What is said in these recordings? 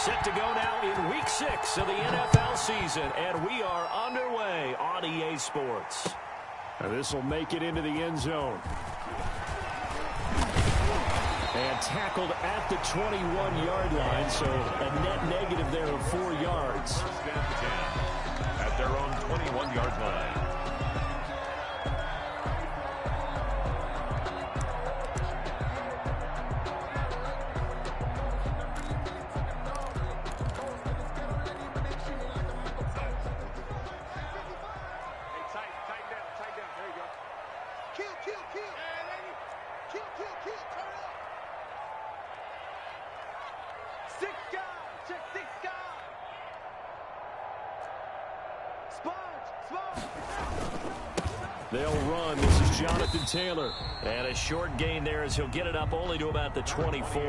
Set to go now in Week 6 of the NFL season, and we are underway on EA Sports. This will make it into the end zone. And tackled at the 21-yard line, so a net negative there of 4 yards. First and 10 at their own 21-yard line. They'll run. This is Jonathan Taylor. And a short gain there as he'll get it up only to about the 24.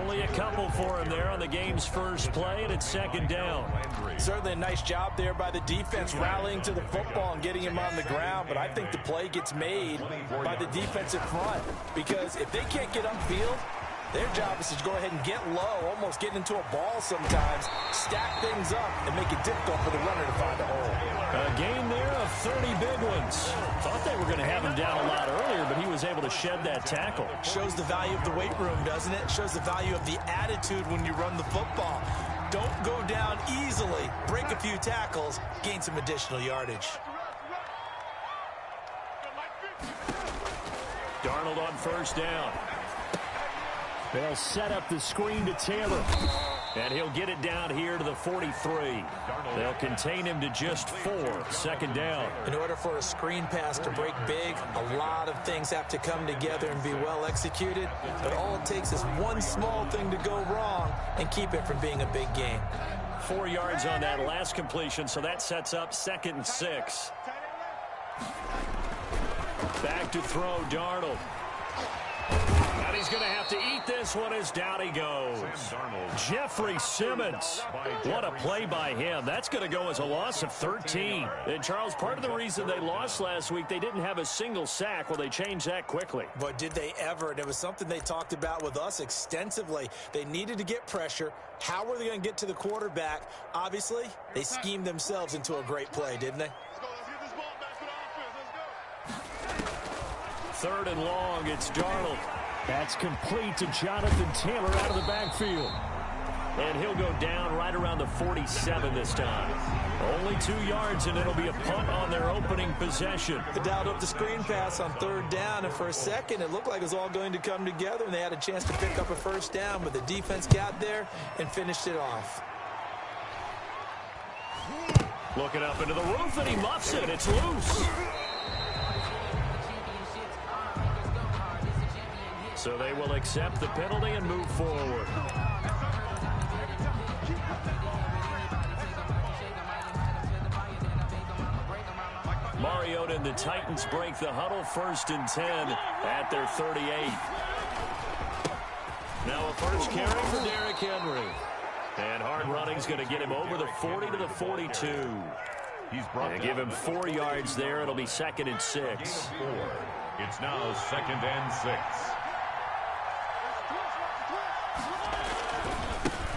Only a couple for him there on the game's first play, and it's second down. Certainly a nice job there by the defense rallying to the football and getting him on the ground, but I think the play gets made by the defensive front because if they can't get upfield, their job is to go ahead and get low, almost get into a ball sometimes, stack things up, and make it difficult for the runner to find a hole. A gain there of 30 big ones. Thought they were going to have him down a lot earlier, but he was able to shed that tackle. Shows the value of the weight room, doesn't it? Shows the value of the attitude when you run the football. Don't go down easily. Break a few tackles, gain some additional yardage. Darnold on first down. They'll set up the screen to Taylor. And he'll get it down here to the 43. They'll contain him to just 4. Second down. In order for a screen pass to break big, a lot of things have to come together and be well executed. But all it takes is one small thing to go wrong and keep it from being a big game. 4 yards on that last completion, so that sets up 2nd and 6. Back to throw, Darnold. And he's going to have to eat this one as down he goes. Jeffrey Simmons. What a play by him. That's going to go as a loss of 13. And, Charles, part of the reason they lost last week, they didn't have a single sack. Well, they changed that quickly. But did they ever? And it was something they talked about with us extensively. They needed to get pressure. How were they going to get to the quarterback? Obviously, they schemed themselves into a great play, didn't they? Third and long, it's Darnold. That's complete to Jonathan Taylor out of the backfield. And he'll go down right around the 47 this time. Only 2 yards, and it'll be a punt on their opening possession. They dialed up the screen pass on third down, and for a second, it looked like it was all going to come together, and they had a chance to pick up a first down, but the defense got there and finished it off. Looking up into the roof, and he muffs it. It's loose. So they will accept the penalty and move forward. Mariota and the Titans break the huddle, 1st and 10 at their 38. Now a first carry for Derrick Henry. And hard running's going to get him over the 40 to the 42. And give him 4 yards there. It'll be 2nd and 6. It's now 2nd and 6.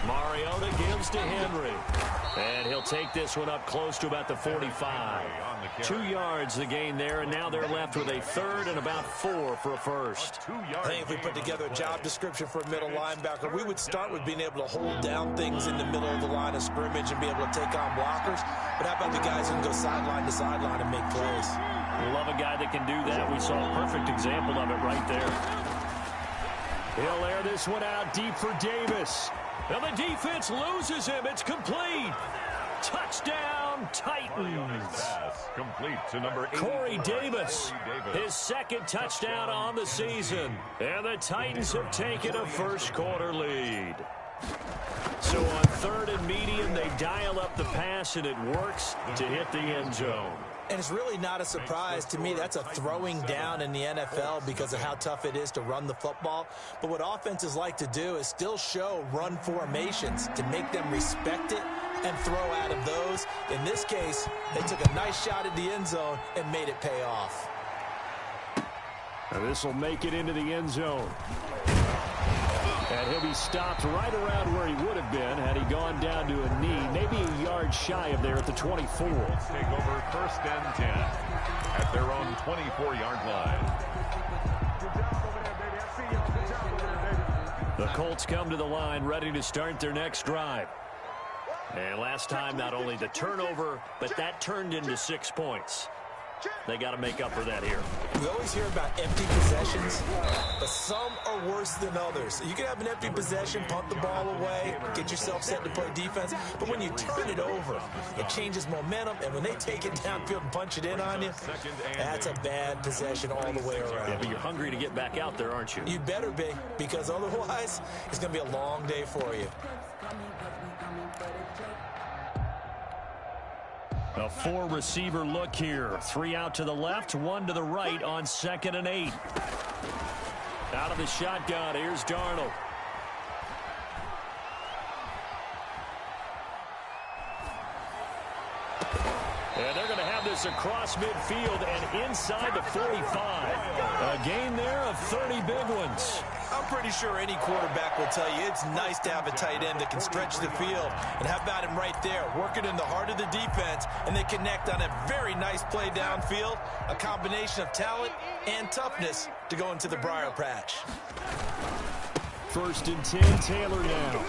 Mariota gives to Henry. And he'll take this one up close to about the 45. 2 yards the gain there, and now they're left with a 3rd and about 4 for a first. I think if we put together a job description for a middle linebacker, we would start with being able to hold down things in the middle of the line of scrimmage and be able to take on blockers. But how about the guys who can go sideline to sideline and make plays? We love a guy that can do that. We saw a perfect example of it right there. He'll air this one out deep for Davis. And the defense loses him. It's complete. Touchdown, Titans. Complete to number 8. Corey Davis, his 2nd touchdown on the season. And the Titans have taken a first-quarter lead. So on 3rd and medium, they dial up the pass, and it works to hit the end zone. And it's really not a surprise to me. That's a throwing down in the NFL because of how tough it is to run the football. But what offenses like to do is still show run formations to make them respect it and throw out of those. In this case, they took a nice shot at the end zone and made it pay off. And this will make it into the end zone. And he'll be stopped right around where he would have been had shy of there at the 24. Take over 1st and 10 at their own 24-yard line. The Colts come to the line ready to start their next drive. And last time, not only the turnover, but that turned into 6 points. They got to make up for that here. We always hear about empty possessions, but some are worse than others. You can have an empty possession, punt the ball away, get yourself set to play defense, but when you turn it over, it changes momentum, and when they take it downfield and punch it in on you, that's a bad possession all the way around. Yeah, but you're hungry to get back out there, aren't you? You better be, because otherwise, it's going to be a long day for you. A 4-receiver look here. 3 out to the left, 1 to the right on 2nd and 8. Out of the shotgun, here's Darnold. And they're going to have this across midfield and inside the 45. A gain there of 30 big ones. I'm pretty sure any quarterback will tell you it's nice to have a tight end that can stretch the field. And how about him right there, working in the heart of the defense, and they connect on a very nice play downfield, a combination of talent and toughness to go into the briar patch. 1st and 10, Taylor now.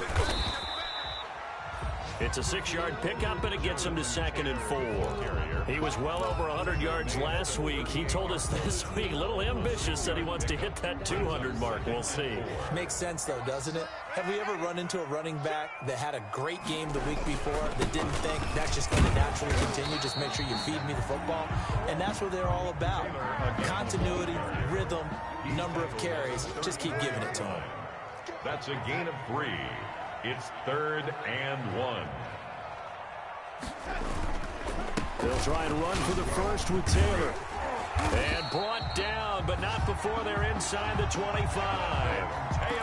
It's a 6-yard pickup, and it gets him to 2nd and 4. He was well over 100 yards last week. He told us this week, a little ambitious, said he wants to hit that 200 mark. We'll see. Makes sense, though, doesn't it? Have we ever run into a running back that had a great game the week before that didn't think that's just going to naturally continue? Just make sure you feed me the football. And that's what they're all about. Continuity, rhythm, number of carries. Just keep giving it to them. That's a gain of 3. It's 3rd and 1. They'll try and run for the first with Taylor. And brought down, but not before they're inside the 25.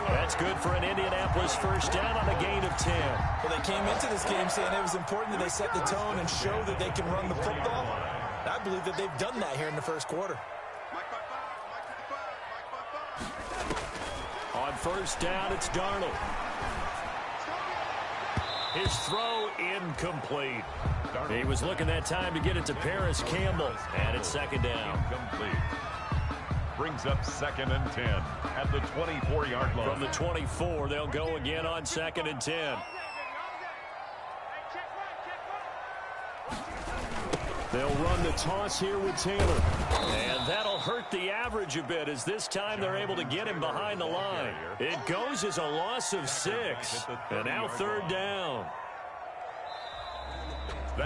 That's good for an Indianapolis first down on a gain of 10. Well, they came into this game saying it was important that they set the tone and show that they can run the football. I believe that they've done that here in the first quarter. On 1st down, it's Darnold. His throw incomplete. He was looking that time to get it to Paris Campbell. And it's 2nd down. Incomplete. Brings up 2nd and 10 at the 24-yard line. From the 24, they'll go again on 2nd and 10. They'll run the toss here with Taylor. And that'll hurt the average a bit as this time they're able to get him behind the line. It goes as a loss of 6. And now 3rd down.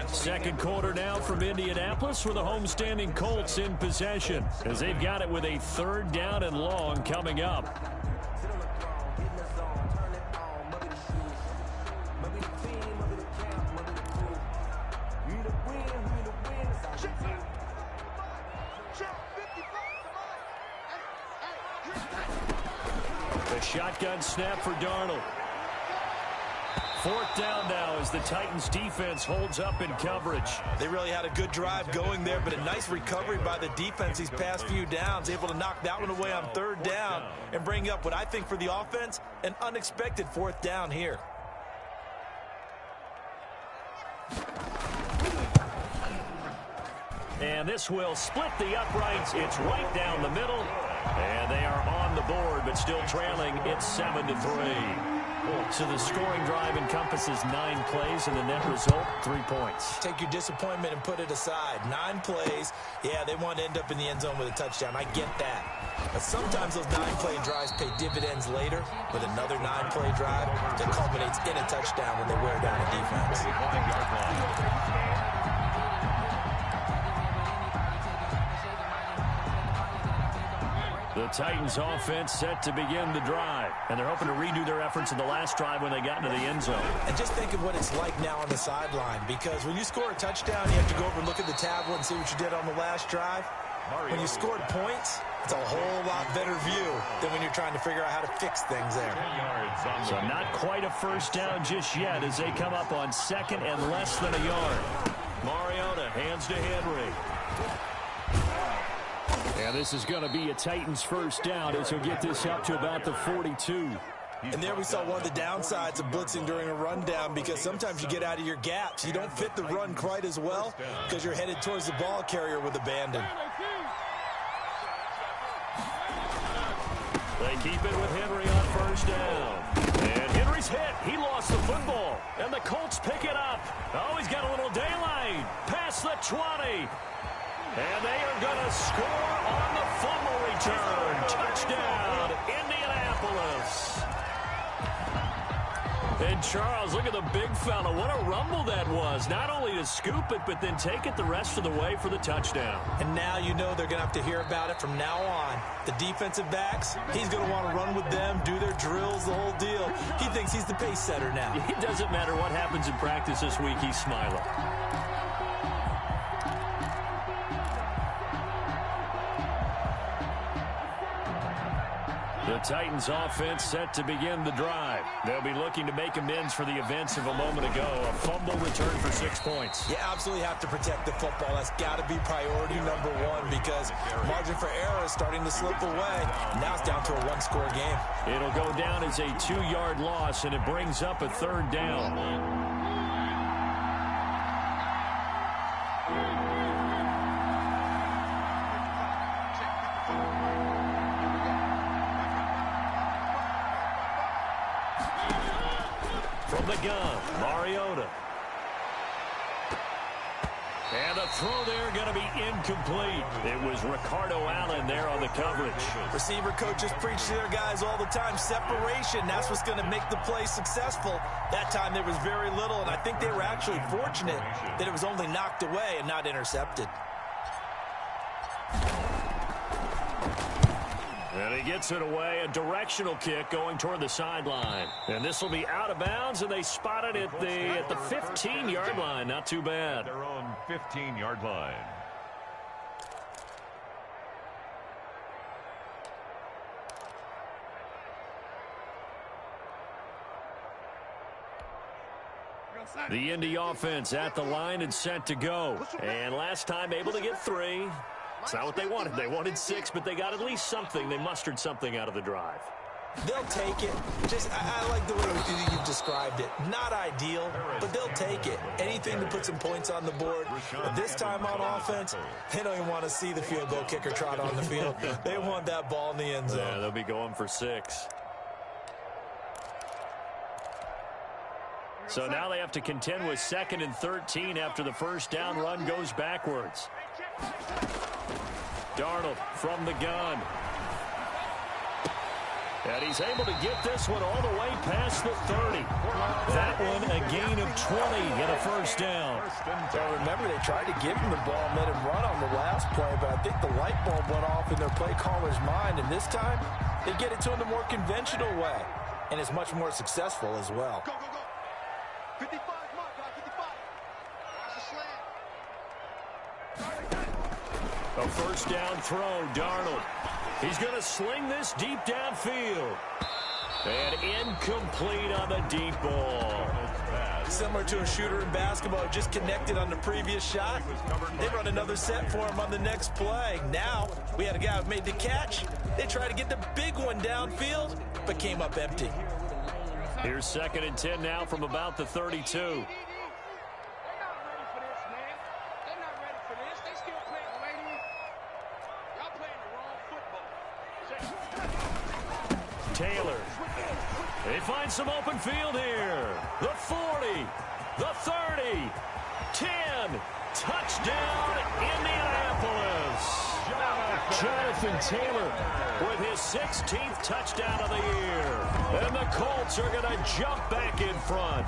Second quarter now from Indianapolis with the homestanding Colts in possession as they've got it with a 3rd down and long coming up. The shotgun snap for Darnold. 4th down now as the Titans defense holds up in coverage. They really had a good drive going there, but a nice recovery by the defense these past few downs, able to knock that one away on 3rd down and bring up what I think for the offense, an unexpected 4th down here. And this will split the uprights. It's right down the middle. And they are on the board, but still trailing. It's 7-3. So the scoring drive encompasses 9 plays, and the net result, 3 points. Take your disappointment and put it aside. 9 plays. Yeah, they want to end up in the end zone with a touchdown. I get that. But sometimes those 9-play drives pay dividends later with another 9-play drive that culminates in a touchdown when they wear down a defense. The Titans offense set to begin the drive, and they're hoping to redo their efforts in the last drive when they got into the end zone. And just think of what it's like now on the sideline, because when you score a touchdown, you have to go over and look at the tablet and see what you did on the last drive. When you scored points, it's a whole lot better view than when you're trying to figure out how to fix things there. So not quite a first down just yet as they come up on 2nd and less than a yard. Mariota hands to Henry. And this is going to be a Titans first down as he'll get this up to about the 42. And there we saw one of the downsides of blitzing during a rundown, because sometimes you get out of your gaps. You don't fit the run quite as well because you're headed towards the ball carrier with abandon. They keep it with Henry on first down. And Henry's hit. He lost the football. And the Colts pick it up. Oh, he's got a little daylight. Past the 20. And they are going to score on the fumble return. Touchdown, Indianapolis. And Charles, look at the big fella. What a rumble that was. Not only to scoop it, but then take it the rest of the way for the touchdown. And now you know they're going to have to hear about it from now on. The defensive backs, he's going to want to run with them, do their drills, the whole deal. He thinks he's the pace setter now. It doesn't matter what happens in practice this week, he's smiling. The Titans offense set to begin the drive. They'll be looking to make amends for the events of a moment ago. A fumble return for 6 points. You absolutely have to protect the football. That's got to be priority number one, because margin for error is starting to slip away. Now it's down to a one-score game. It'll go down as a 2-yard loss, and it brings up a third down. From the gun, Mariota. And the throw there going to be incomplete. It was Ricardo Allen there on the coverage. Receiver coaches preach to their guys all the time. Separation, that's what's going to make the play successful. That time there was very little, and I think they were actually fortunate that it was only knocked away and not intercepted. And he gets it away, a directional kick going toward the sideline. And this will be out of bounds, and they spot it at the 15-yard line. Not too bad. Their own 15-yard line. The Indy offense at the line and set to go. And last time able to get 3. It's not what they wanted. They wanted 6, but they got at least something. They mustered something out of the drive. They'll take it. I like the way you've described it. Not ideal, but they'll take it. Anything to put some points on the board. But this time on offense, they don't even want to see the field goal kicker trot on the field. They want that ball in the end zone. Yeah, they'll be going for 6. So now they have to contend with 2nd and 13 after the first down run goes backwards. Darnold from the gun. And he's able to get this one all the way past the 30. That one a gain of 20 and a first down. Well, remember, they tried to give him the ball and let him run on the last play, but I think the light bulb went off in their play caller's mind, and this time they get it to him the more conventional way, and it's much more successful as well. Go, go, go. 55, come on, guys, 55. Watch the slant. A first down throw, Darnold. He's going to sling this deep downfield. And incomplete on the deep ball. Similar to a shooter in basketball, just connected on the previous shot. They run another set for him on the next play. Now, we had a guy who made the catch. They tried to get the big one downfield, but came up empty. Here's 2nd and 10 now from about the 32. Taylor. They find some open field here. The 40, the 30, 10. Touchdown, Indianapolis. Jonathan Taylor with his 16th touchdown of the year. And the Colts are going to jump back in front.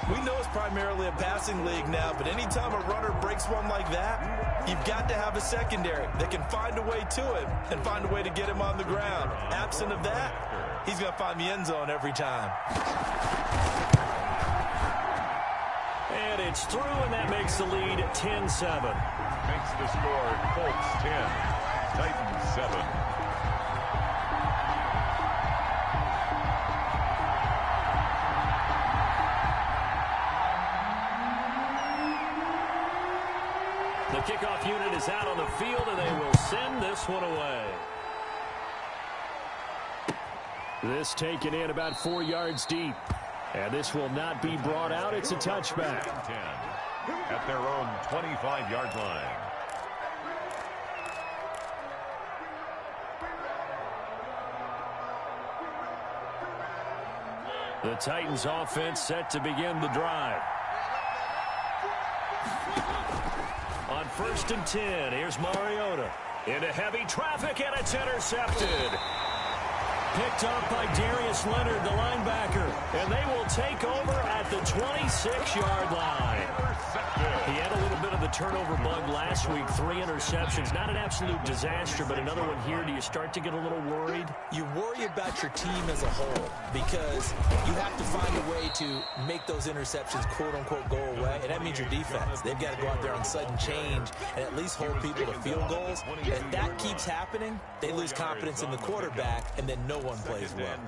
We know it's primarily a passing league now, but anytime a runner breaks one like that, you've got to have a secondary that can find a way to him and find a way to get him on the ground. Absent of that, he's going to find the end zone every time. And it's through, and that makes the lead 10-7. Makes the score Colts 10, Titans 7. The kickoff unit is out on the field, and they will send this one away. This taken in about 4 yards deep. And this will not be brought out. It's a touchback. 10 at their own 25-yard line. The Titans offense set to begin the drive. On 1st and 10, here's Mariota. Into heavy traffic, and it's intercepted. Picked up by Darius Leonard, the linebacker. And they will take over at the 26-yard line. He had a little bit of the turnover bug last week. 3 interceptions. Not an absolute disaster, but another one here. Do you start to get a little worried? You worry about your team as a whole because you have to find a way to make those interceptions, quote-unquote, go away. And that means your defense. They've got to go out there on sudden change and at least hold people to field goals. If that keeps happening, they lose confidence in the quarterback, and then no one plays well.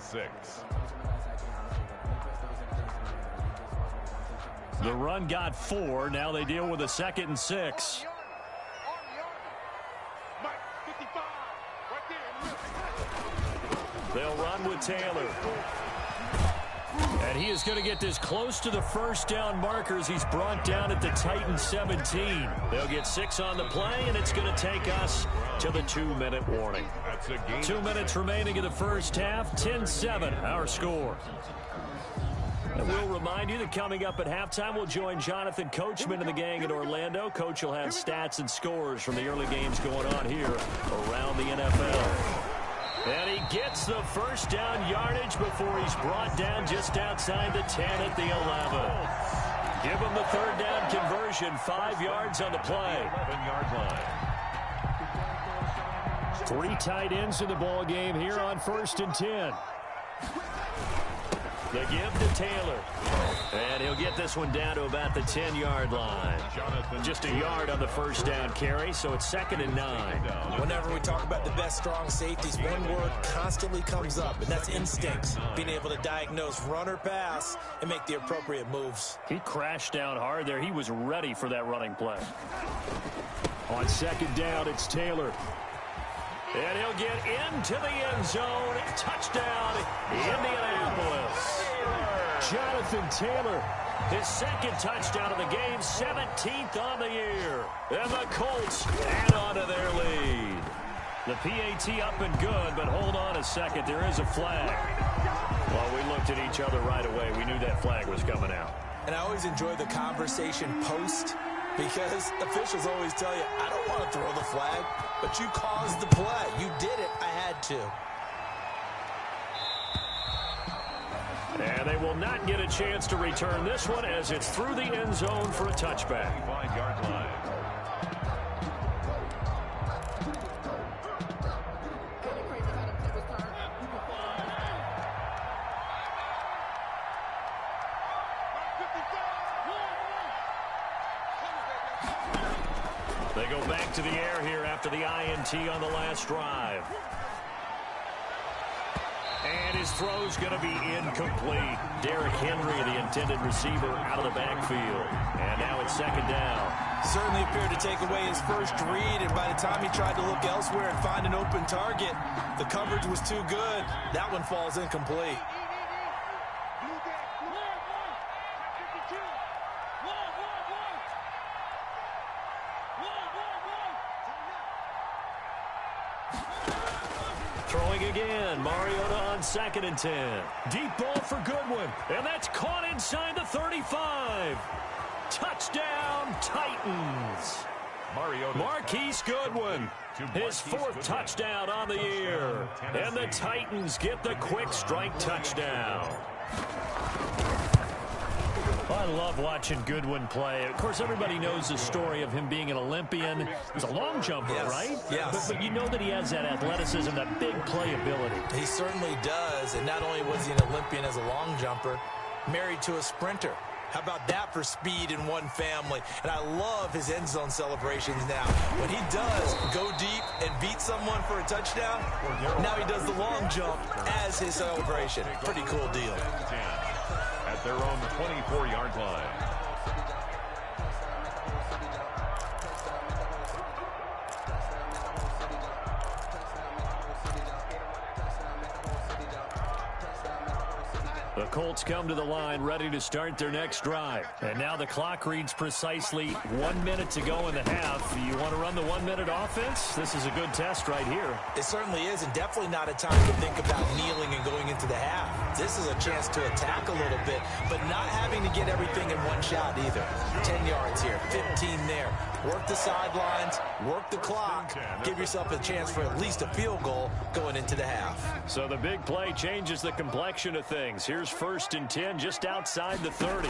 The run got 4. Now they deal with a 2nd and 6. They'll run with Taylor. And he is going to get this close to the first down markers. He's brought down at the Titans 17. They'll get 6 on the play, and it's going to take us to the 2-minute warning. 2 minutes remaining in the first half. 10-7, our score. And we'll remind you that coming up at halftime, we'll join Jonathan Coachman and the gang in Orlando. Coach will have stats and scores from the early games going on here around the NFL. And he gets the first down yardage before he's brought down just outside the 10 at the 11. Give him the 3rd down conversion, 5 yards on the play. 11-yard line. 3 tight ends in the ball game here on 1st and 10. They give to Taylor. And he'll get this one down to about the 10-yard line. Just a yard on the first down carry, so it's 2nd and 9. Whenever we talk about the best strong safeties, one word constantly comes up, and that's instinct. Being able to diagnose run or pass and make the appropriate moves. He crashed down hard there. He was ready for that running play. On 2nd down, it's Taylor. And he'll get into the end zone. Touchdown, Indianapolis. Jonathan Taylor. His 2nd touchdown of the game, 17th on the year. And the Colts add on to their lead. The PAT up and good, but hold on a second. There is a flag. Well, we looked at each other right away. We knew that flag was coming out. And I always enjoy the conversation post because officials always tell you, I don't want to throw the flag, but you caused the play. You did it. I had to. And they will not get a chance to return this one as it's through the end zone for a touchback. 5-yard line. They go back to the air here after the INT on the last drive. And his throw's going to be incomplete. Derrick Henry, the intended receiver, out of the backfield. And now it's 2nd down. Certainly appeared to take away his first read, and by the time he tried to look elsewhere and find an open target, the coverage was too good. That one falls incomplete. Throwing again, Mariota on 2nd and 10. Deep ball for Goodwin, and that's caught inside the 35. Touchdown, Titans. Marquise Goodwin, his 4th touchdown on the year. And the Titans get the quick strike touchdown. I love watching Goodwin play. Of course, everybody knows the story of him being an Olympian. He's a long jumper, right? Yes. But you know that he has that athleticism, that big playability. He certainly does, and not only was he an Olympian as a long jumper, married to a sprinter. How about that for speed in one family? And I love his end zone celebrations now. When he does go deep and beat someone for a touchdown, now he does the long jump as his celebration. Pretty cool deal. At their own 24-yard line. The Colts come to the line ready to start their next drive. And now the clock reads precisely 1 minute to go in the half. You want to run the 1 minute offense? This is a good test right here. It certainly is, and definitely not a time to think about kneeling and going into the half. This is a chance to attack a little bit, but not having to get everything in one shot either. 10 yards here, 15 there. Work the sidelines, work the clock, give yourself a chance for at least a field goal going into the half. So the big play changes the complexion of things. Here's 1st and 10 just outside the 30.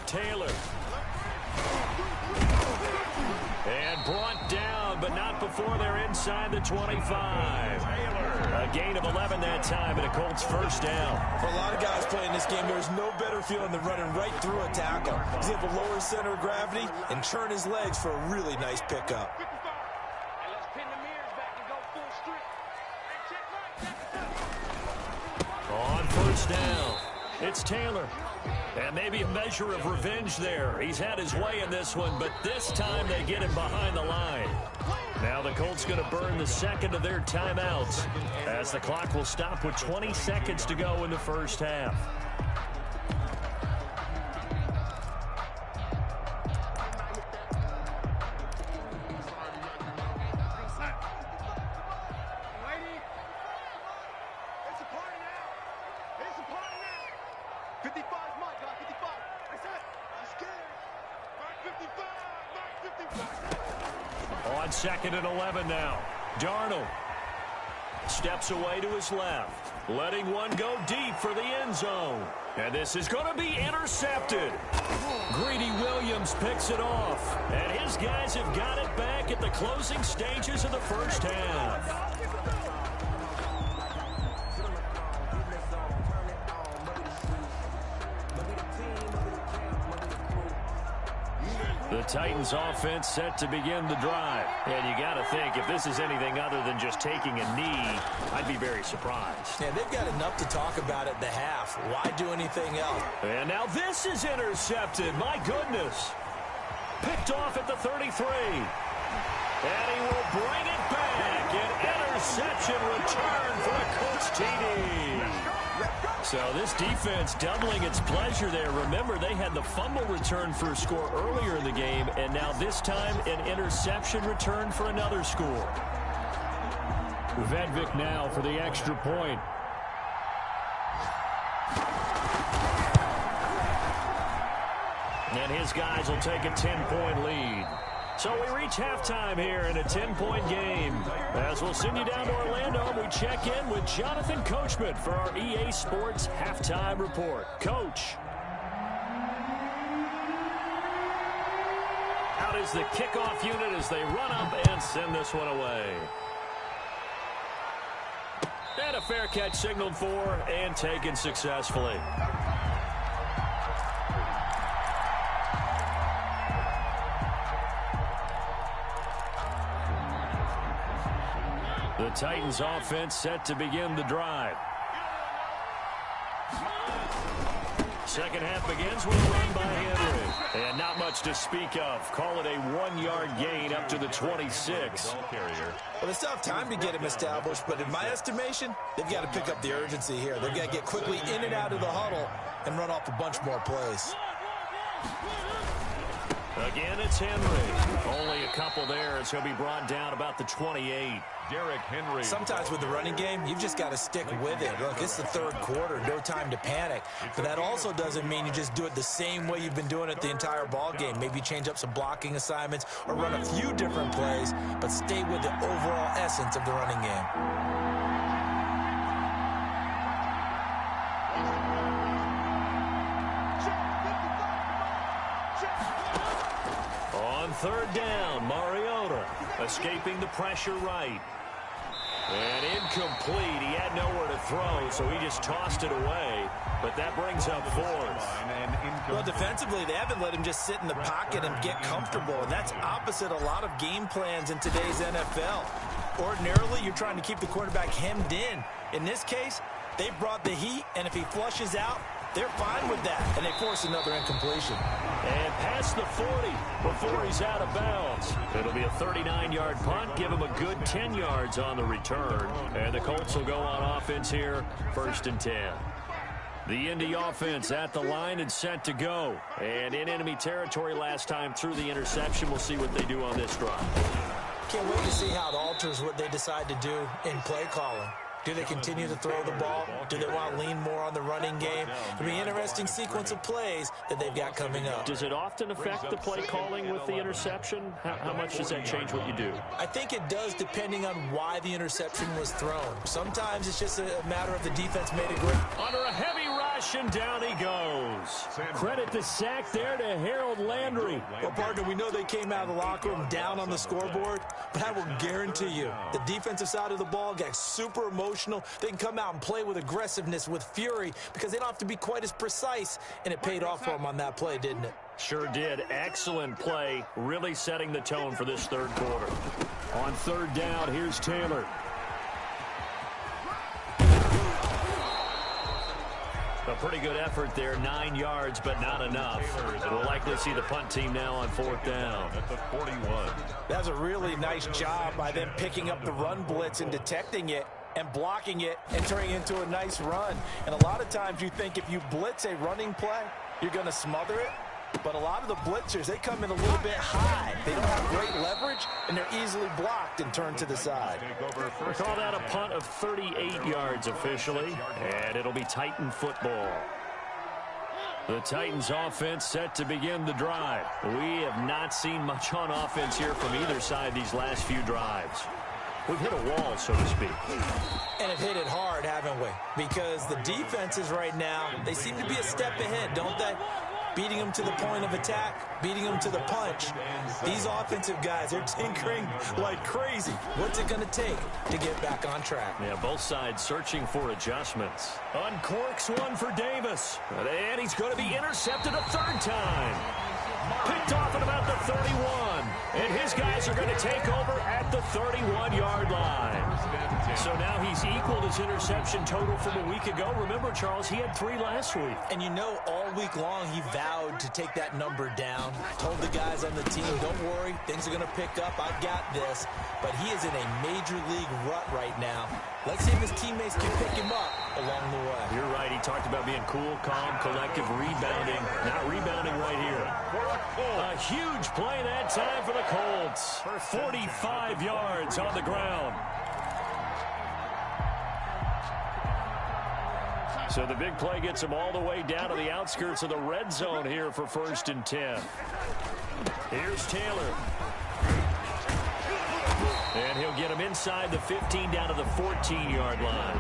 Taylor. And brought down, but not before they're inside the 25. A gain of 11 that time, and a Colts first down. For a lot of guys playing this game, there's no better feeling than running right through a tackle. He's able to lower his center of gravity and turn his legs for a really nice pickup. On 1st down, it's Taylor. And maybe a measure of revenge there. He's had his way in this one, but this time they get him behind the line. Now the Colts going to burn the second of their timeouts as the clock will stop with 20 seconds to go in the first half. On 2nd and 11 now. Darnold steps away to his left, letting one go deep for the end zone. And this is going to be intercepted. Greedy Williams picks it off. And his guys have got it back at the closing stages of the first half. The Titans offense set to begin the drive. And you got to think, if this is anything other than just taking a knee, I'd be very surprised. Yeah, they've got enough to talk about at the half. Why do anything else? And now this is intercepted. My goodness. Picked off at the 33. And he will bring it back. An interception return for a Colts TD. So this defense doubling its pleasure there. Remember, they had the fumble return for a score earlier in the game, and now this time an interception return for another score. Vedvik now for the extra point. And his guys will take a 10-point lead. So we reach halftime here in a 10-point game. As we'll send you down to Orlando, and we check in with Jonathan Coachman for our EA Sports Halftime Report. Coach. Out is the kickoff unit as they run up and send this one away. And a fair catch signaled for and taken successfully. The Titans offense set to begin the drive. Second half begins with a run by Henry. And not much to speak of. Call it a 1-yard gain up to the 26. Well, they still have time to get him established, but in my estimation, they've got to pick up the urgency here. They've got to get quickly in and out of the huddle and run off a bunch more plays. Again, it's Henry. Only a couple there as he'll be brought down about the 28. Derrick Henry. Sometimes with the running game, you've just got to stick with it. Look, it's the third quarter, no time to panic. But that also doesn't mean you just do it the same way you've been doing it the entire ball game. Maybe change up some blocking assignments or run a few different plays, but stay with the overall essence of the running game. On third down, Mariota escaping the pressure right. And incomplete. He had nowhere to throw, so he just tossed it away. But that brings up fourth. Well, defensively, they haven't let him just sit in the pocket and get comfortable, and that's opposite a lot of game plans in today's NFL. Ordinarily, you're trying to keep the quarterback hemmed in. In this case, they brought the heat, and if he flushes out, they're fine with that, and they force another incompletion. And past the 40 before he's out of bounds. It'll be a 39-yard punt. Give him a good 10 yards on the return. And the Colts will go on offense here, 1st and 10. The Indy offense at the line and set to go. And in enemy territory last time through the interception. We'll see what they do on this drive. Can't wait to see how it alters what they decide to do in play calling. Do they continue to throw the ball? Do they want to lean more on the running game? It'll be an interesting sequence of plays that they've got coming up. Does it often affect the play calling with the interception? How much does that change what you do? I think it does depending on why the interception was thrown. Sometimes it's just a matter of the defense made a great... Under a heavy rush, and down he goes. Credit the sack there to Harold Landry. Well, partner, we know they came out of the locker room down on the scoreboard, but I will guarantee you the defensive side of the ball got super emotional. They can come out and play with aggressiveness, with fury, because they don't have to be quite as precise, and it paid off for them on that play, didn't it? Sure did. Excellent play, really setting the tone for this third quarter. On third down, here's Taylor. A pretty good effort there, 9 yards, but not enough. We'll likely see the punt team now on fourth down. At the 41. That's a really nice job by them picking up the run blitz and detecting it and blocking it and turning it into a nice run. And a lot of times you think if you blitz a running play, you're going to smother it. But a lot of the blitzers, they come in a little bit high. They don't have great leverage, and they're easily blocked and turned to the side. We call that a punt of 38 yards officially, and it'll be Titan football. The Titans offense set to begin the drive. We have not seen much on offense here from either side these last few drives. We've hit a wall, so to speak. And have hit it hard, haven't we? Because the defenses right now, they seem to be a step ahead, don't they? Beating them to the point of attack, beating them to the punch. These offensive guys are tinkering like crazy. What's it going to take to get back on track? Yeah, both sides searching for adjustments. Uncorks one for Davis. And he's going to be intercepted a third time. Picked off at about the 31. And his guys are going to take over at the 31-yard line. So now he's equaled his interception total from a week ago. Remember, Charles, he had 3 last week. And you know, all week long he vowed to take that number down. Told the guys on the team, don't worry, things are going to pick up. I've got this. But he is in a major league rut right now. Let's see if his teammates can pick him up along the way. You're right. He talked about being cool, calm, collective, rebounding. Not rebounding right here. A huge play that time for the Colts. 45 yards on the ground. So the big play gets him all the way down to the outskirts of the red zone here for 1st and 10. Here's Taylor. And he'll get him inside the 15 down to the 14-yard line.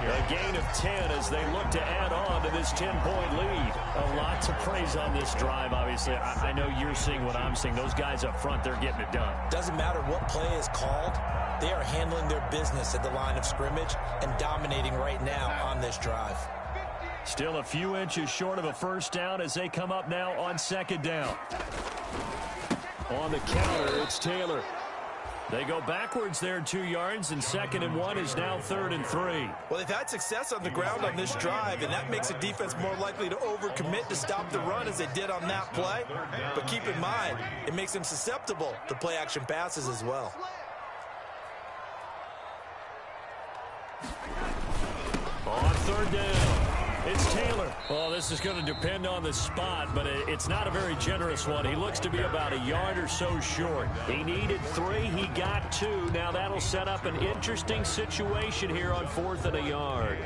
A gain of 10 as they look to add on to this 10-point lead. A lot to praise on this drive, obviously. I know you're seeing what I'm seeing. Those guys up front, they're getting it done. Doesn't matter what play is called. They are handling their business at the line of scrimmage and dominating right now on this drive. Still a few inches short of a first down as they come up now on 2nd down. On the counter, it's Taylor. They go backwards there 2 yards, and 2nd and 1 is now 3rd and 3. Well, they've had success on the ground on this drive, and that makes a defense more likely to overcommit to stop the run as they did on that play. But keep in mind, it makes them susceptible to play-action passes as well. On 3rd down, it's Taylor. Well, this is going to depend on the spot, but it's not a very generous one. He looks to be about a yard or so short. He needed 3. He got 2. Now that'll set up an interesting situation here on 4th and a yard.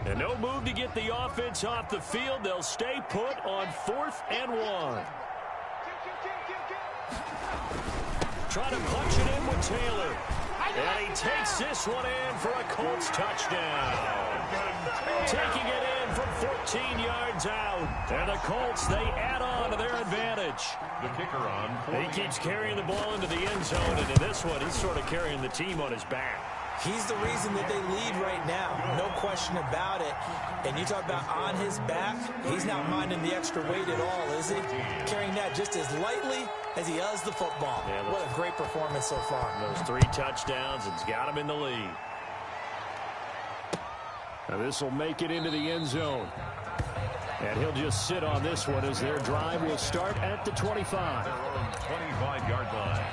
And no move to get the offense off the field. They'll stay put on 4th and 1. Trying to punch it in with Taylor. And he takes this one in for a Colts touchdown. Taking it in from 14 yards out. And the Colts, they add on to their advantage. The kicker on. He keeps carrying the ball into the end zone, and in this one, he's sort of carrying the team on his back. He's the reason that they lead right now. No question about it. And you talk about on his back, he's not minding the extra weight at all, is he? Carrying that just as lightly as he does the football. Yeah, what a great performance so far. Those 3 touchdowns, it's got him in the lead. Now this will make it into the end zone. And he'll just sit on this one as their drive will start at the 25. 25-yard line.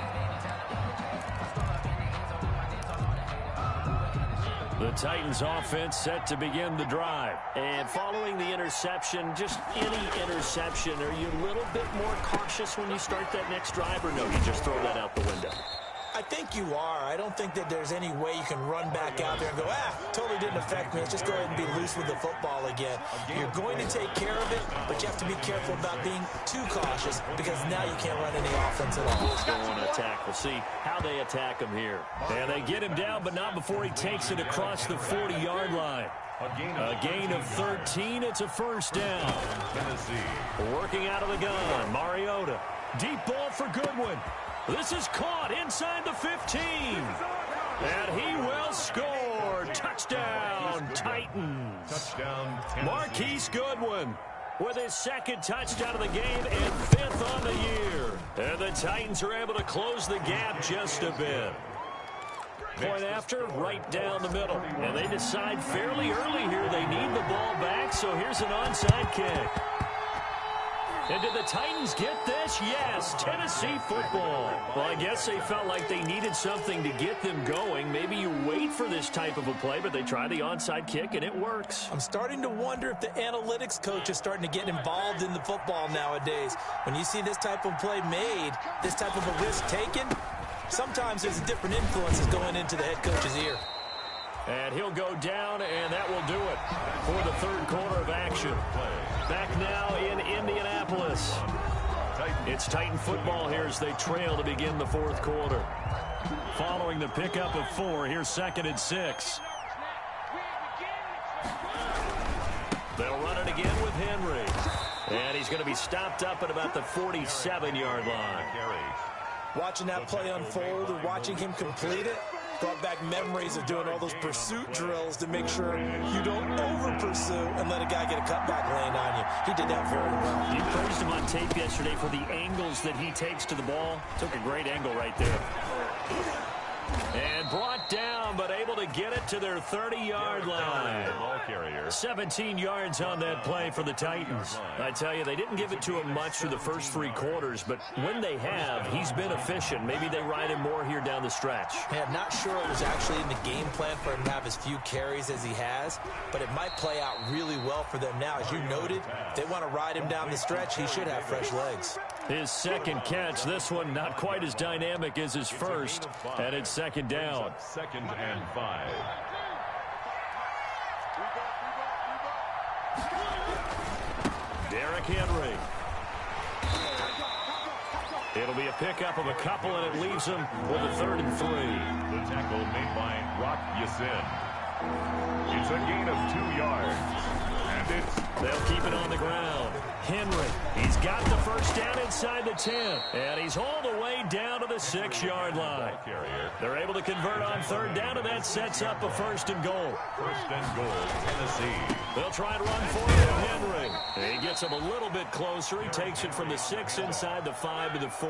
The Titans offense set to begin the drive. And following the interception, just any interception, are you a little bit more cautious when you start that next drive, or no, you just throw that out the window? I think you are. I don't think that there's any way you can run back out there and go, totally didn't affect me. Let's just go ahead and be loose with the football again. You're going to take care of it, but you have to be careful about being too cautious because now you can't run any offense at all. Let's go on attack. We'll see how they attack him here. And they get him down, but not before he takes it across the 40-yard line. A gain of 13. It's a first down. Working out of the gun, Mariota. Deep ball for Goodwin. This is caught inside the 15. And he will score. Touchdown, Titans. Touchdown, Marquise Goodwin with his second touchdown of the game and 5th on the year. And the Titans are able to close the gap just a bit. Point after, right down the middle. And they decide fairly early here they need the ball back, so here's an onside kick. And did the Titans get this? Yes, Tennessee football. Well, I guess they felt like they needed something to get them going. Maybe you wait for this type of a play, but they try the onside kick, and it works. I'm starting to wonder if the analytics coach is starting to get involved in the football nowadays. When you see this type of play made, this type of a risk taken, sometimes there's different influences going into the head coach's ear. And he'll go down, and that will do it for the third quarter of action. Back now in Indianapolis. It's Titan football here as they trail to begin the fourth quarter. Following the pickup of 4, here's 2nd and 6. They'll run it again with Henry. And he's going to be stopped up at about the 47-yard line. Watching that play unfold and watching him complete it brought back memories of doing all those pursuit drills to make sure you don't over-pursue and let a guy get a cutback lane on you. He did that very well. You praised him on tape yesterday for the angles that he takes to the ball. Took a great angle right there. And brought down, but able to get it to their 30-yard line. 17 yards on that play for the Titans. I tell you, they didn't give it to him much through the first 3 quarters, but when they have, he's been efficient. Maybe they ride him more here down the stretch. Man, I'm not sure it was actually in the game plan for him to have as few carries as he has, but it might play out really well for them now. As you noted, if they want to ride him down the stretch, he should have fresh legs. His second catch, this one not quite as dynamic as his first, and it's 2nd down. 2nd and 5. Derrick Henry. It'll be a pickup of a couple, and it leaves him with a 3rd and 3. The tackle made by Rock Yassin. It's a gain of 2 yards. And they'll keep it on the ground. Henry, he's got the first down inside the 10, and he's all the way down to the 6-yard line. They're able to convert on 3rd down, and that sets up a 1st and goal. 1st and goal, Tennessee. They'll try and run for it, Henry. And he gets him a little bit closer. He takes it from the 6 inside the 5 to the 4.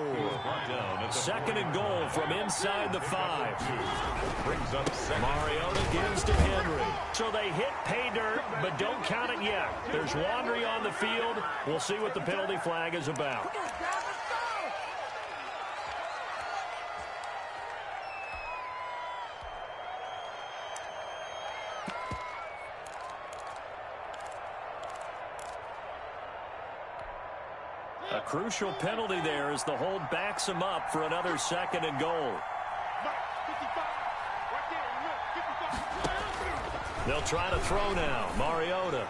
2nd and goal from inside the 5. Brings up 2nd. Mariota gives to Henry. So they hit pay dirt, but don't count it yet. There's Wandry on the field. We'll see what the penalty flag is about. A crucial penalty there as the hold backs him up for another 2nd and goal. They'll try to throw now. Mariota.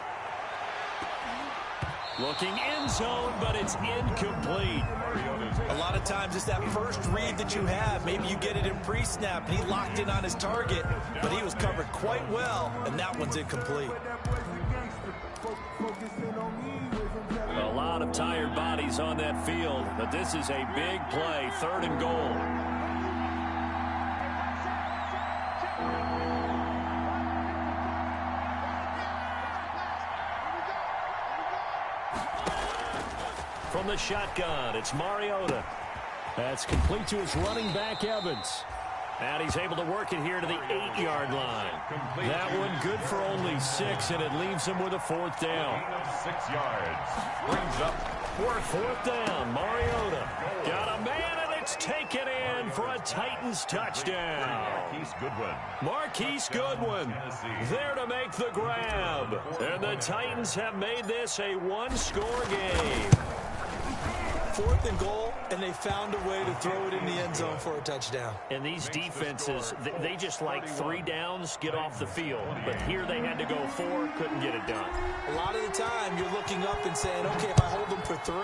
Looking end zone, but it's incomplete. A lot of times it's that first read that you have. Maybe you get it in pre-snap, and he locked in on his target, but he was covered quite well, and that one's incomplete. A lot of tired bodies on that field, but this is a big play, 3rd and goal. From the shotgun, it's Mariota. That's complete to his running back, Evans. And he's able to work it here to the 8-yard line. That one good for only 6, and it leaves him with a 4th down. 6 yards. Brings up 4th down. Mariota got a man, and it's taken in for a Titans touchdown. Marquise Goodwin there to make the grab. And the Titans have made this a one-score game. 4th and goal, and they found a way to throw it in the end zone for a touchdown. And these defenses, they just like 3 downs, get off the field. But here they had to go 4, couldn't get it done. A lot of the time, you're looking up and saying, okay, if I hold them for 3,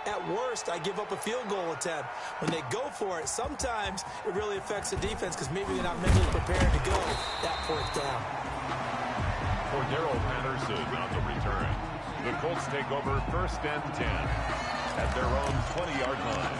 at worst, I give up a field goal attempt. When they go for it, sometimes it really affects the defense because maybe they're not mentally prepared to go that 4th down. For Darrell Patterson on the return. The Colts take over 1st and 10 at their own 20-yard line.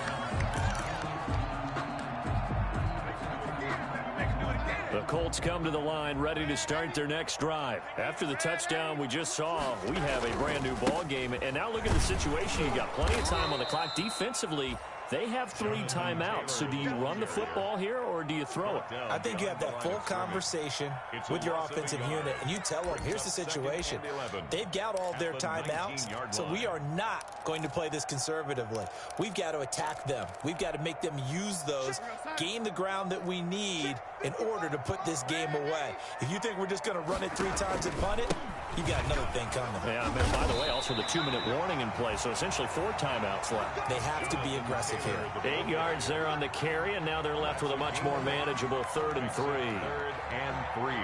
The Colts come to the line ready to start their next drive. After the touchdown we just saw, we have a brand new ball game. And now look at the situation. You got plenty of time on the clock. Defensively, they have 3 timeouts. So do you run the football here or do you throw it? I think you have that full conversation with your offensive unit, and you tell them, here's the situation. They've got all their timeouts, so we are not going to play this conservatively. We've got to attack them. We've got to make them use those, gain the ground that we need in order to put this game away. If you think we're just going to run it 3 times and punt it, you got another thing coming. Yeah, I mean, by the way, also the 2-minute warning in play, so essentially 4 timeouts left. They have to be aggressive here. 8 yards there on the carry, and now they're left with a much more manageable 3rd and 3. 3rd and 3.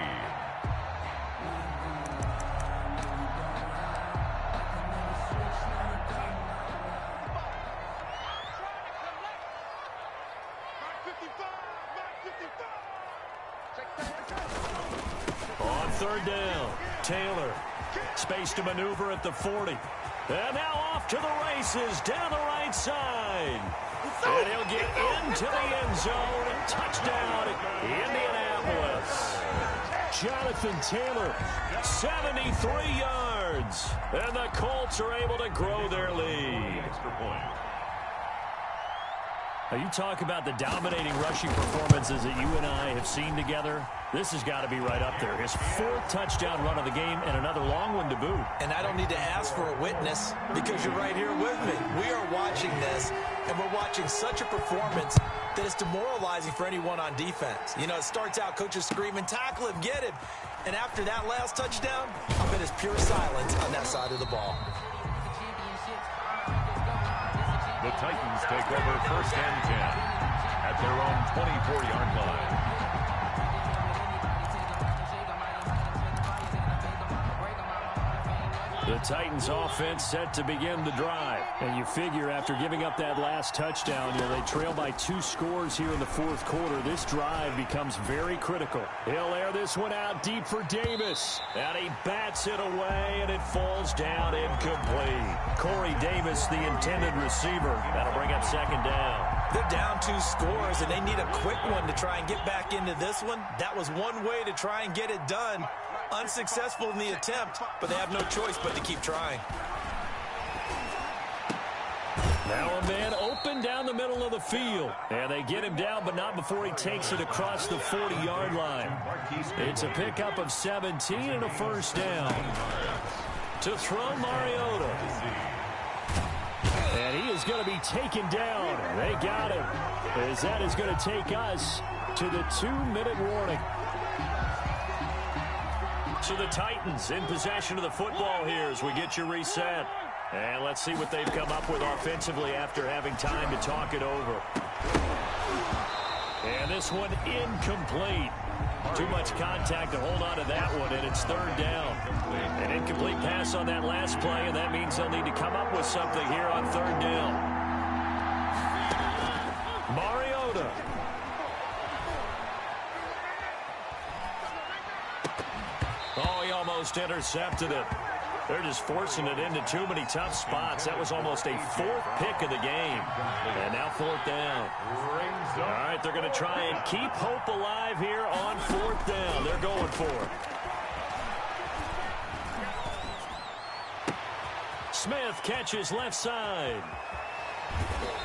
On 3rd down, Taylor. Space to maneuver at the 40. And now off to the races down the right side. And he'll get into the end zone. Touchdown, Indianapolis. Jonathan Taylor, 73 yards. And the Colts are able to grow their lead. Extra point. Now you talk about the dominating rushing performances that you and I have seen together. This has got to be right up there. His 4th touchdown run of the game and another long one to boot. And I don't need to ask for a witness because you're right here with me. We are watching this, and we're watching such a performance that is demoralizing for anyone on defense. You know, it starts out, coaches screaming, tackle him, get him. And after that last touchdown, I bet it's pure silence on that side of the ball. The Titans take over 1st and 10 at their own 24-yard line. The Titans offense set to begin the drive. And you figure after giving up that last touchdown, they trail by 2 scores here in the 4th quarter. This drive becomes very critical. He'll air this one out deep for Davis. And he bats it away, and it falls down incomplete. Corey Davis, the intended receiver. That'll bring up 2nd down. They're down 2 scores, and they need a quick one to try and get back into this one. That was one way to try and get it done. Unsuccessful in the attempt, but they have no choice but to keep trying. Now a man open down the middle of the field. And they get him down, but not before he takes it across the 40-yard line. It's a pickup of 17 and a 1st down. To throw Mariota. And he is going to be taken down. They got him. As that is going to take us to the 2-minute warning. So the Titans in possession of the football here as we get you reset. And let's see what they've come up with offensively after having time to talk it over. And this one incomplete. Too much contact to hold on to that one, and it's 3rd down. An incomplete pass on that last play, and that means they'll need to come up with something here on 3rd down. Mariota. Oh, he almost intercepted it. They're just forcing it into too many tough spots. That was almost a 4th pick of the game. And now 4th down. All right, they're going to try and keep hope alive here on 4th down. They're going for it. Smith catches left side.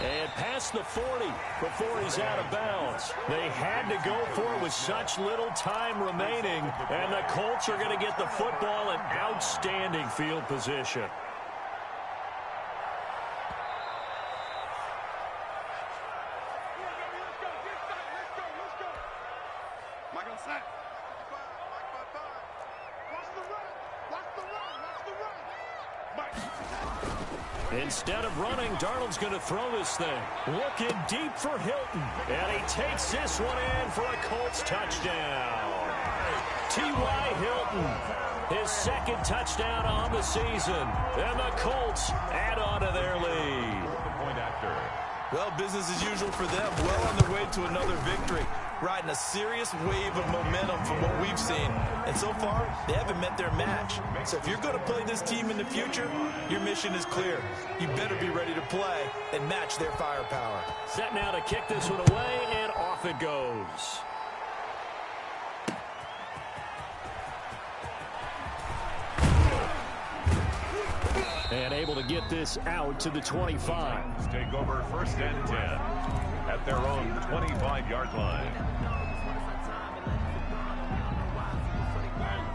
And past the 40 before he's out of bounds. They had to go for it with such little time remaining. And the Colts are going to get the football in outstanding field position. Instead of running, Darnold's going to throw this thing. Looking deep for Hilton. And he takes this one in for a Colts touchdown. T.Y. Hilton, his second touchdown on the season. And the Colts add on to their lead. Point after. Well, business as usual for them. Well on their way to another victory. Riding a serious wave of momentum from what we've seen. And so far, they haven't met their match. So if you're going to play this team in the future, your mission is clear. You better be ready to play and match their firepower. Set now to kick this one away, and off it goes. And able to get this out to the 25. Take over first and 10 at their own 25-yard line.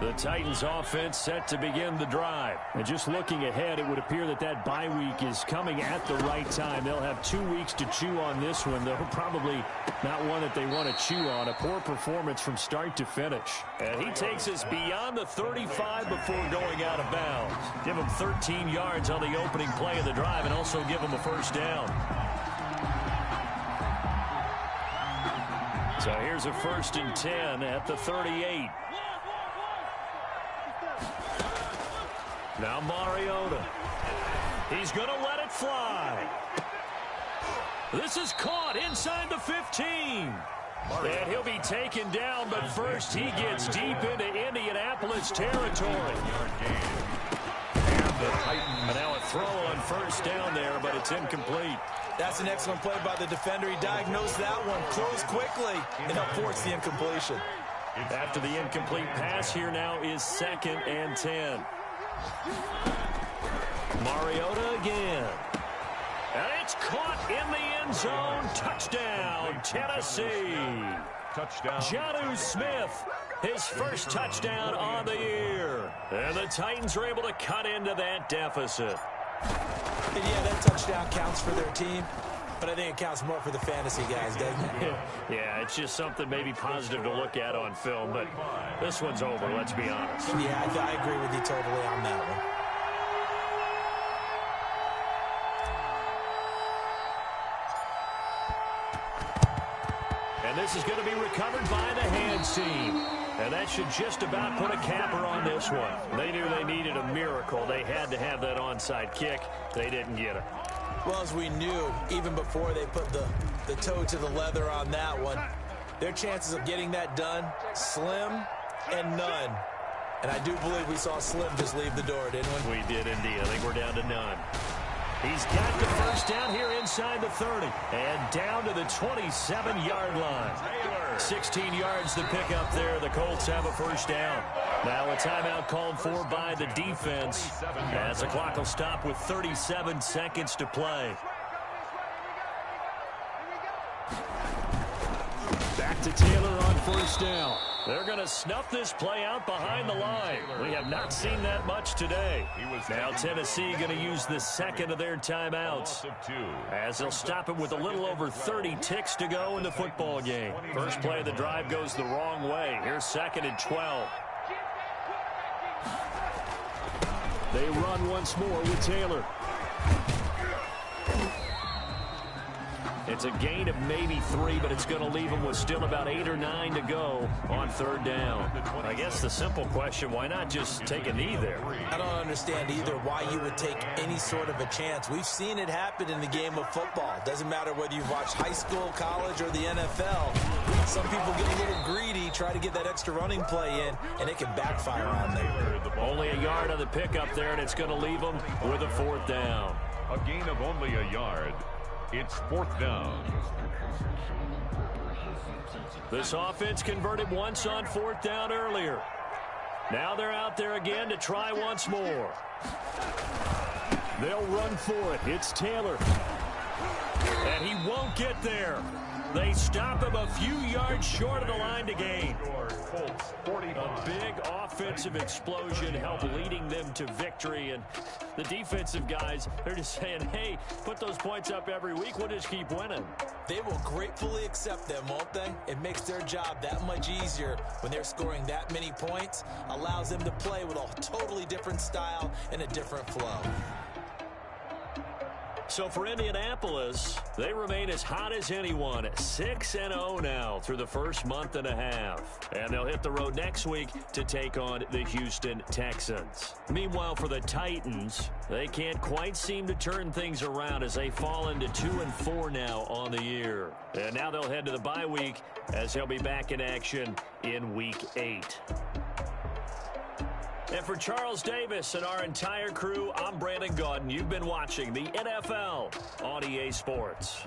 The Titans offense set to begin the drive. And just looking ahead, it would appear that that bye week is coming at the right time. They'll have 2 weeks to chew on this one, though probably not one that they want to chew on. A poor performance from start to finish. And he takes us beyond the 35 before going out of bounds. Give him 13 yards on the opening play of the drive and also give him a first down. So here's a 1st and 10 at the 38. Now Mariota. He's going to let it fly. This is caught inside the 15. And he'll be taken down, but first he gets deep into Indianapolis territory. And now a throw on first down there, but it's incomplete. That's an excellent play by the defender. He diagnosed that one, closed quickly, and helped force the incompletion. After the incomplete pass, here now is 2nd and 10. Mariota again. And it's caught in the end zone. Touchdown, Tennessee. Touchdown. Jonnu Smith, his first touchdown on the year. And the Titans are able to cut into that deficit. And yeah, that touchdown counts for their team, but I think it counts more for the fantasy guys, doesn't it? Yeah, it's just something maybe positive to look at on film, but this one's over, let's be honest. Yeah, I agree with you totally on that one. And this is going to be recovered by the hands team. And that should just about put a capper on this one. They knew they needed a miracle. They had to have that onside kick. They didn't get it. Well, as we knew, even before they put the toe to the leather on that one, their chances of getting that done, slim and none. And I do believe we saw Slim just leave the door, didn't we? We did indeed. I think we're down to none. He's got the first down here inside the 30. And down to the 27-yard line. 16 yards to pick up there. The Colts have a first down. Now a timeout called for by the defense as the clock will stop with 37 seconds to play. Back to Taylor on first down. They're going to snuff this play out behind the line. We have not seen that much today. Now Tennessee going to use the second of their timeouts as they'll stop it with a little over 30 ticks to go in the football game. First play of the drive goes the wrong way. Here's 2nd and 12. They run once more with Taylor. It's a gain of maybe 3, but it's going to leave them with still about 8 or 9 to go on 3rd down. I guess the simple question, why not just take a knee there? I don't understand either why you would take any sort of a chance. We've seen it happen in the game of football. Doesn't matter whether you've watched high school, college, or the NFL. Some people get a little greedy, try to get that extra running play in, and it can backfire on them. Only a yard on the pickup there, and it's going to leave them with a 4th down. A gain of only a yard. It's 4th down. This offense converted once on 4th down earlier. Now they're out there again to try once more. They'll run for it. It's Taylor. And he won't get there. They stop him a few yards short of the line to gain. Colts 45. A big offensive explosion helped leading them to victory. And the defensive guys, they're just saying, hey, put those points up every week. We'll just keep winning. They will gratefully accept them, won't they? It makes their job that much easier when they're scoring that many points. Allows them to play with a totally different style and a different flow. So for Indianapolis, they remain as hot as anyone, 6-0 now through the first month and a half. And they'll hit the road next week to take on the Houston Texans. Meanwhile, for the Titans, they can't quite seem to turn things around as they fall into 2-4 now on the year. And now they'll head to the bye week as they'll be back in action in Week 8. And for Charles Davis and our entire crew, I'm Brandon Gaudin. You've been watching the NFL on EA Sports.